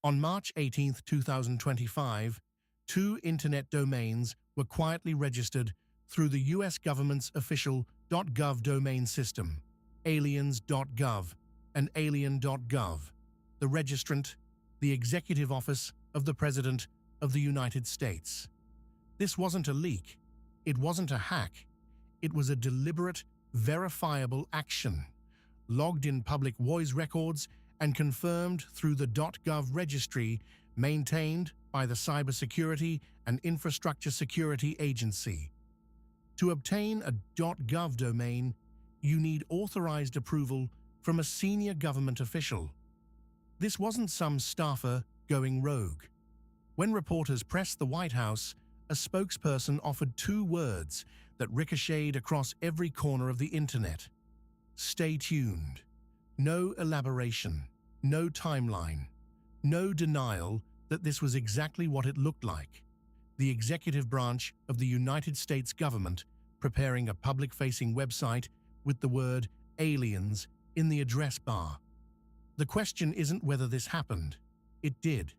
On March 18, 2025, 2 internet domains were quietly registered through the U.S. government's official .gov domain system, Aliens.gov and Alien.gov. The registrant, the Executive Office of the President of the United States. This wasn't a leak. It wasn't a hack. It was a deliberate, verifiable action, logged in public voice records and confirmed through the .gov registry maintained by the Cybersecurity and Infrastructure Security Agency. To obtain a .gov domain, you need authorized approval from a senior government official. This wasn't some staffer going rogue. When reporters pressed the White House, a spokesperson offered 2 words that ricocheted across every corner of the internet. Stay tuned. No elaboration, no timeline, no denial that this was exactly what it looked like. The executive branch of the United States government preparing a public-facing website with the word aliens in the address bar. The question isn't whether this happened. It did.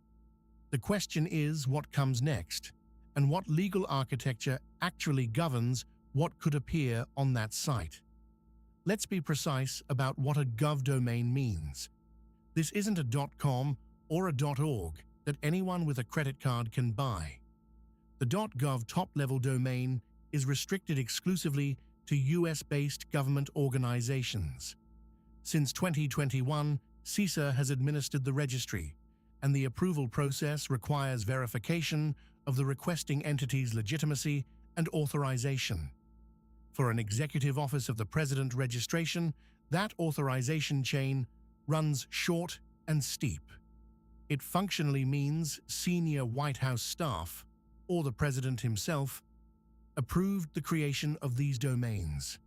The question is what comes next, and what legal architecture actually governs what could appear on that site. Let's be precise about what a Gov domain means. This isn't a .com or a .org that anyone with a credit card can buy. The .gov top-level domain is restricted exclusively to US-based government organizations. Since 2021, CISA has administered the registry, and the approval process requires verification of the requesting entity's legitimacy and authorization. For an Executive Office of the President registration, that authorization chain runs short and steep. It functionally means senior White House staff, or the President himself, approved the creation of these domains.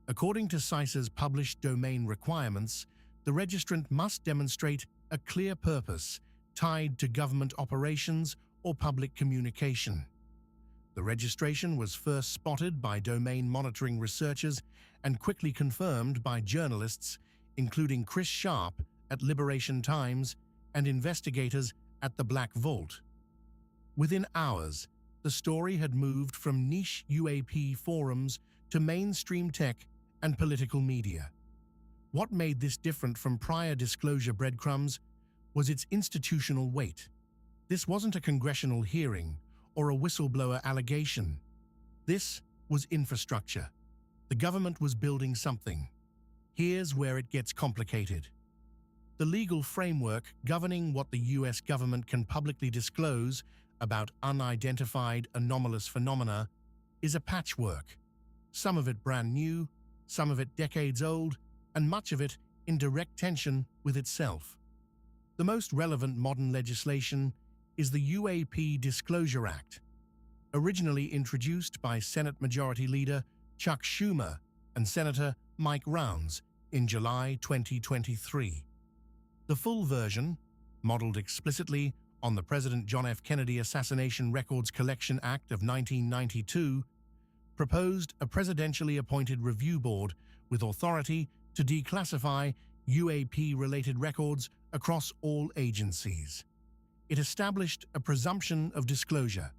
According to CISA's published domain requirements, the registrant must demonstrate a clear purpose tied to government operations or public communication. The registration was first spotted by domain monitoring researchers and quickly confirmed by journalists, including Chris Sharp at Liberation Times and investigators at the Black Vault. Within hours, the story had moved from niche UAP forums to mainstream tech and political media. What made this different from prior disclosure breadcrumbs was its institutional weight. This wasn't a congressional hearing or a whistleblower allegation. This was infrastructure. The government was building something. Here's where it gets complicated. The legal framework governing what the US government can publicly disclose about unidentified anomalous phenomena is a patchwork, some of it brand new, some of it decades old, and much of it in direct tension with itself. The most relevant modern legislation is the UAP Disclosure Act, originally introduced by Senate Majority Leader Chuck Schumer and Senator Mike Rounds in July 2023. The full version, modeled explicitly on the President John F. Kennedy Assassination Records Collection Act of 1992, proposed a presidentially appointed review board with authority to declassify UAP-related records across all agencies. It established a presumption of disclosure,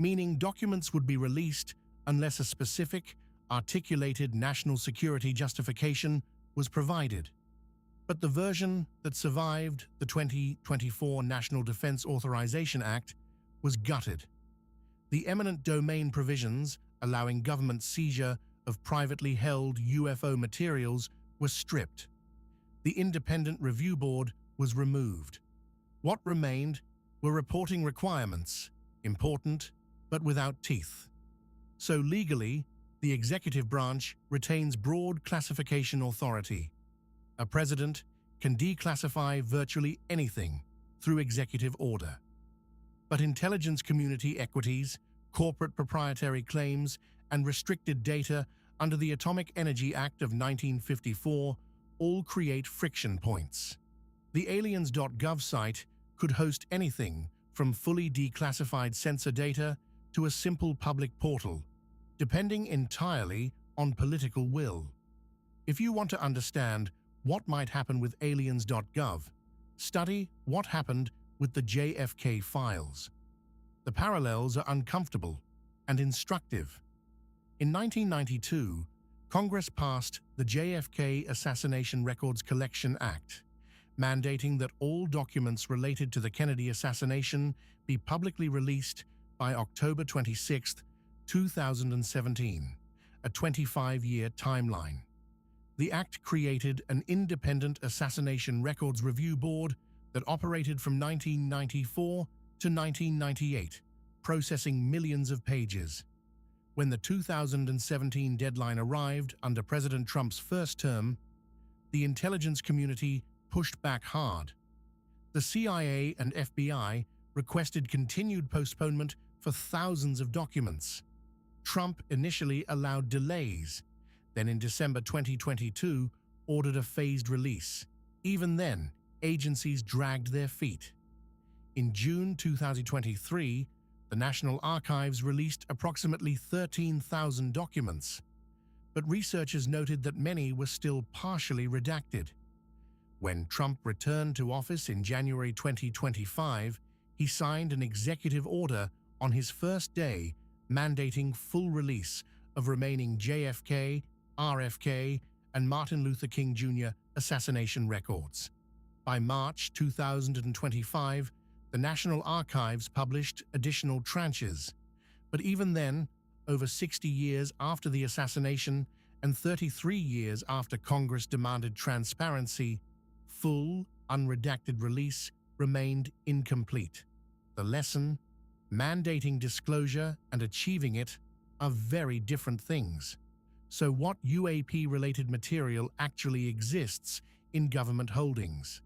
meaning documents would be released unless a specific, articulated national security justification was provided. But the version that survived the 2024 National Defense Authorization Act was gutted. The eminent domain provisions allowing government seizure of privately held UFO materials were stripped. The independent review board was removed. What remained were reporting requirements, important but without teeth. So legally, the executive branch retains broad classification authority. A president can declassify virtually anything through executive order. But intelligence community equities, corporate proprietary claims, and restricted data under the Atomic Energy Act of 1954 all create friction points. The Aliens.gov site could host anything from fully declassified sensor data to a simple public portal, depending entirely on political will. If you want to understand what might happen with Aliens.gov, Study what happened with the JFK files. The parallels are uncomfortable and instructive. In 1992, Congress passed the JFK Assassination Records Collection Act, mandating that all documents related to the Kennedy assassination be publicly released by October 26, 2017, a 25-year timeline. The act created an independent Assassination Records Review Board that operated from 1994 to 1998, processing millions of pages. When the 2017 deadline arrived under President Trump's first term, the intelligence community pushed back hard. The CIA and FBI requested continued postponement for thousands of documents. Trump initially allowed delays, then in December 2022 ordered a phased release. Even then, agencies dragged their feet. In June 2023, the National Archives released approximately 13,000 documents, but researchers noted that many were still partially redacted. When Trump returned to office in January 2025, he signed an executive order on his first day mandating full release of remaining JFK, RFK, and Martin Luther King Jr. assassination records. By March 2025, the National Archives published additional tranches, but even then, over 60 years after the assassination and 33 years after Congress demanded transparency, full, unredacted release remained incomplete. The lesson: mandating disclosure and achieving it are very different things. So what UAP-related material actually exists in government holdings?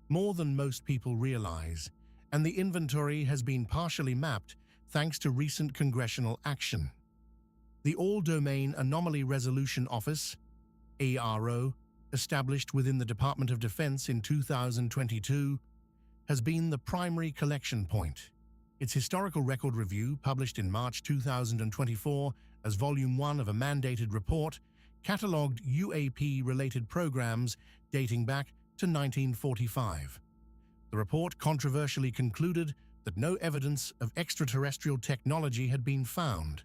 More than most people realize, and the inventory has been partially mapped thanks to recent congressional action. The All-Domain Anomaly Resolution Office, ARO, established within the Department of Defense in 2022, has been the primary collection point. Its historical record review, published in March 2024 as Volume 1 of a mandated report, catalogued UAP-related programs dating back to 1945. The report controversially concluded that no evidence of extraterrestrial technology had been found,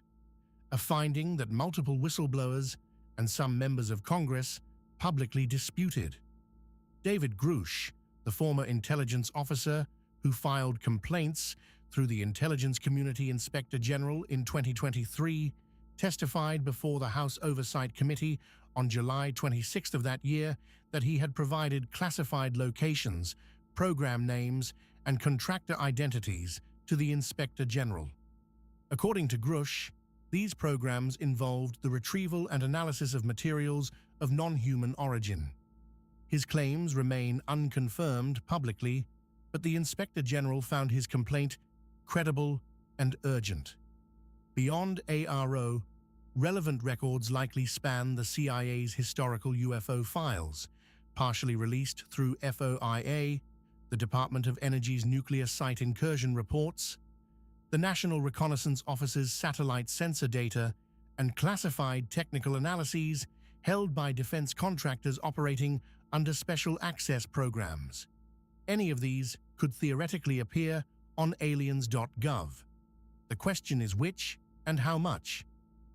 a finding that multiple whistleblowers and some members of Congress publicly disputed. David Grusch, the former intelligence officer who filed complaints through the Intelligence Community Inspector General in 2023, testified before the House Oversight Committee on July 26 of that year that he had provided classified locations, program names, and contractor identities to the Inspector General. According to Grusch, these programs involved the retrieval and analysis of materials of non-human origin. His claims remain unconfirmed publicly, but the Inspector General found his complaint credible and urgent. Beyond ARO, relevant records likely span the CIA's historical UFO files, partially released through FOIA, the Department of Energy's nuclear site incursion reports, the National Reconnaissance Office's satellite sensor data, and classified technical analyses held by defense contractors operating under special access programs. Any of these could theoretically appear on Aliens.gov. The question is which and how much.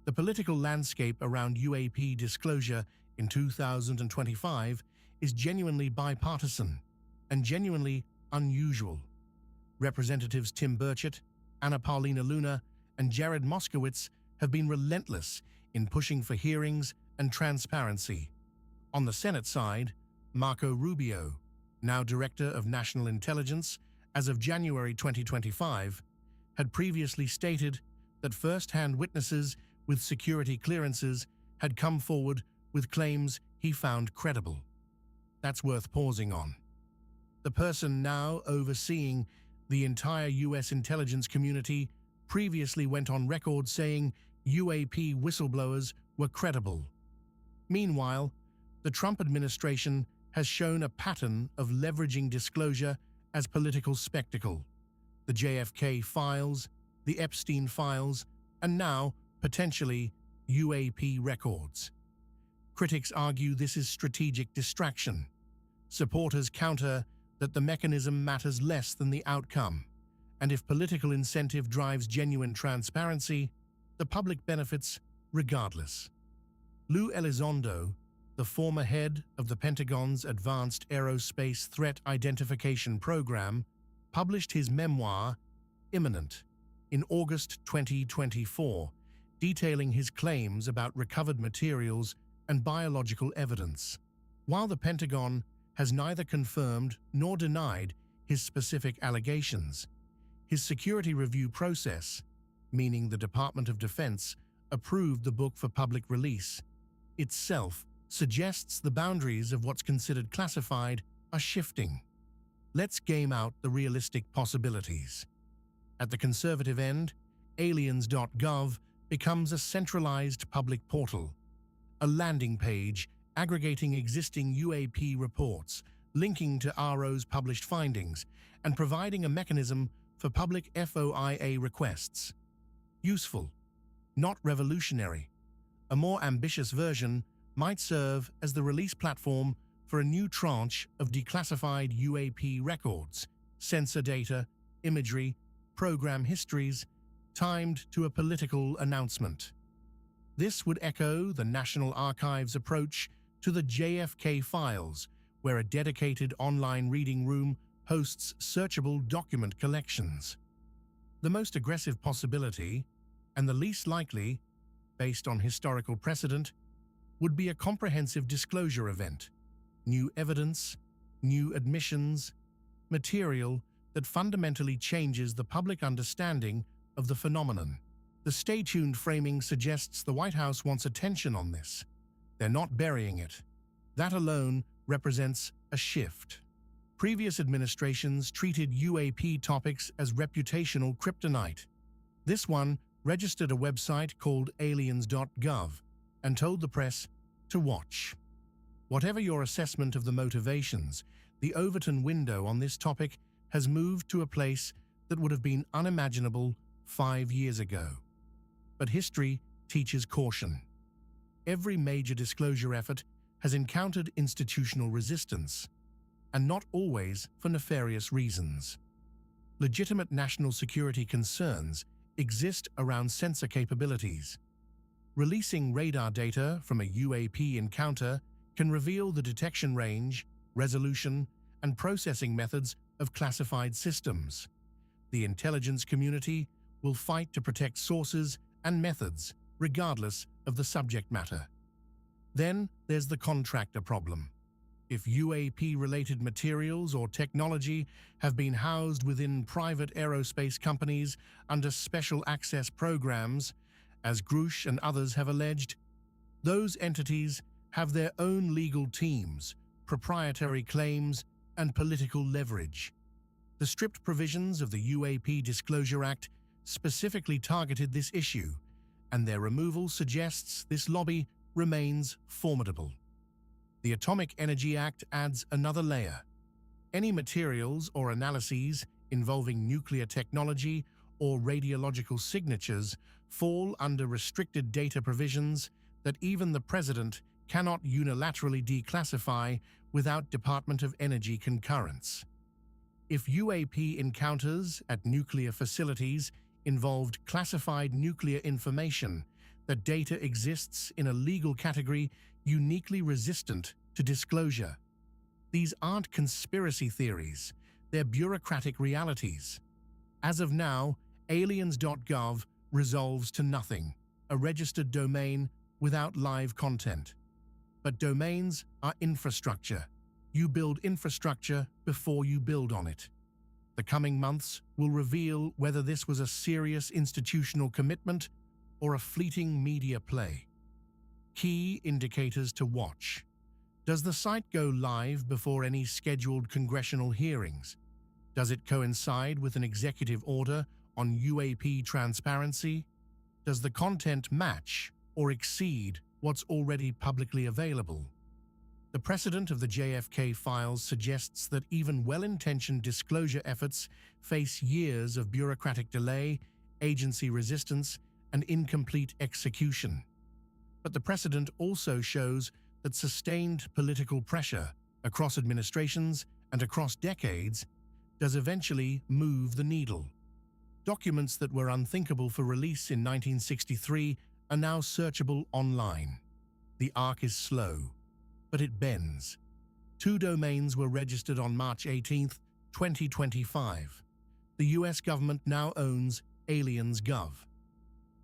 The political landscape around UAP disclosure in 2025 is genuinely bipartisan and genuinely unusual. Representatives Tim Burchett, Anna Paulina Luna, and Jared Moskowitz have been relentless in pushing for hearings and transparency. On the Senate side, Marco Rubio, now Director of National Intelligence as of January 2025, had previously stated that first-hand witnesses with security clearances had come forward with claims he found credible. That's worth pausing on. The person now overseeing the entire U.S. intelligence community previously went on record saying UAP whistleblowers were credible. Meanwhile, the Trump administration has shown a pattern of leveraging disclosure as political spectacle. The JFK files, the Epstein files, and now, potentially, UAP records. Critics argue this is strategic distraction. Supporters counter that the mechanism matters less than the outcome, and if political incentive drives genuine transparency, the public benefits regardless. Lou Elizondo, the former head of the Pentagon's Advanced Aerospace Threat Identification Program, published his memoir, Imminent, in August 2024, detailing his claims about recovered materials and biological evidence. While the Pentagon has neither confirmed nor denied his specific allegations, his security review process, meaning the Department of Defense approved the book for public release, itself suggests the boundaries of what's considered classified are shifting. Let's game out the realistic possibilities. At the conservative end, Aliens.gov becomes a centralized public portal, a landing page aggregating existing UAP reports, linking to RO's published findings, and providing a mechanism for public FOIA requests. Useful, not revolutionary. A more ambitious version might serve as the release platform for a new tranche of declassified UAP records, sensor data, imagery, program histories, timed to a political announcement. This would echo the National Archives' approach to the JFK files, where a dedicated online reading room hosts searchable document collections. The most aggressive possibility, and the least likely, based on historical precedent, would be a comprehensive disclosure event. New evidence, new admissions, material that fundamentally changes the public understanding of the phenomenon. The stay tuned framing suggests the White House wants attention on this. They're not burying it. That alone represents a shift. Previous administrations treated UAP topics as reputational kryptonite. This one registered a website called Aliens.gov and told the press to watch. Whatever your assessment of the motivations, the Overton window on this topic has moved to a place that would have been unimaginable 5 years ago. But history teaches caution. Every major disclosure effort has encountered institutional resistance, and not always for nefarious reasons. Legitimate national security concerns exist around sensor capabilities. Releasing radar data from a UAP encounter can reveal the detection range, resolution, and processing methods of classified systems. The intelligence community will fight to protect sources and methods, regardless of the subject matter. Then there's the contractor problem. If UAP-related materials or technology have been housed within private aerospace companies under special access programs, as Grusch and others have alleged, those entities have their own legal teams, proprietary claims, and political leverage. The strict provisions of the UAP Disclosure Act specifically targeted this issue, and their removal suggests this lobby remains formidable. The Atomic Energy Act adds another layer. Any materials or analyses involving nuclear technology or radiological signatures fall under restricted data provisions that even the President cannot unilaterally declassify without Department of Energy concurrence. If UAP encounters at nuclear facilities involved classified nuclear information, the data exists in a legal category uniquely resistant to disclosure. These aren't conspiracy theories, they're bureaucratic realities. As of now, Aliens.gov resolves to nothing, a registered domain without live content. But domains are infrastructure. You build infrastructure before you build on it. The coming months will reveal whether this was a serious institutional commitment or a fleeting media play. Key indicators to watch. Does the site go live before any scheduled congressional hearings? Does it coincide with an executive order on UAP transparency? Does the content match or exceed what's already publicly available? The precedent of the JFK files suggests that even well-intentioned disclosure efforts face years of bureaucratic delay, agency resistance, and incomplete execution. But the precedent also shows that sustained political pressure across administrations and across decades, does eventually move the needle. Documents that were unthinkable for release in 1963 are now searchable online. The arc is slow, but it bends. 2 domains were registered on March 18, 2025. The US government now owns Aliens.gov.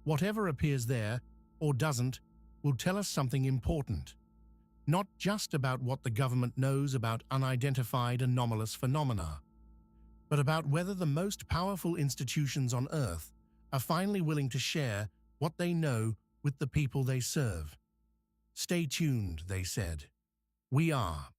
Whatever appears there, or doesn't, will tell us something important. Not just about what the government knows about unidentified anomalous phenomena, but about whether the most powerful institutions on Earth are finally willing to share what they know with the people they serve. Stay tuned, they said. We are.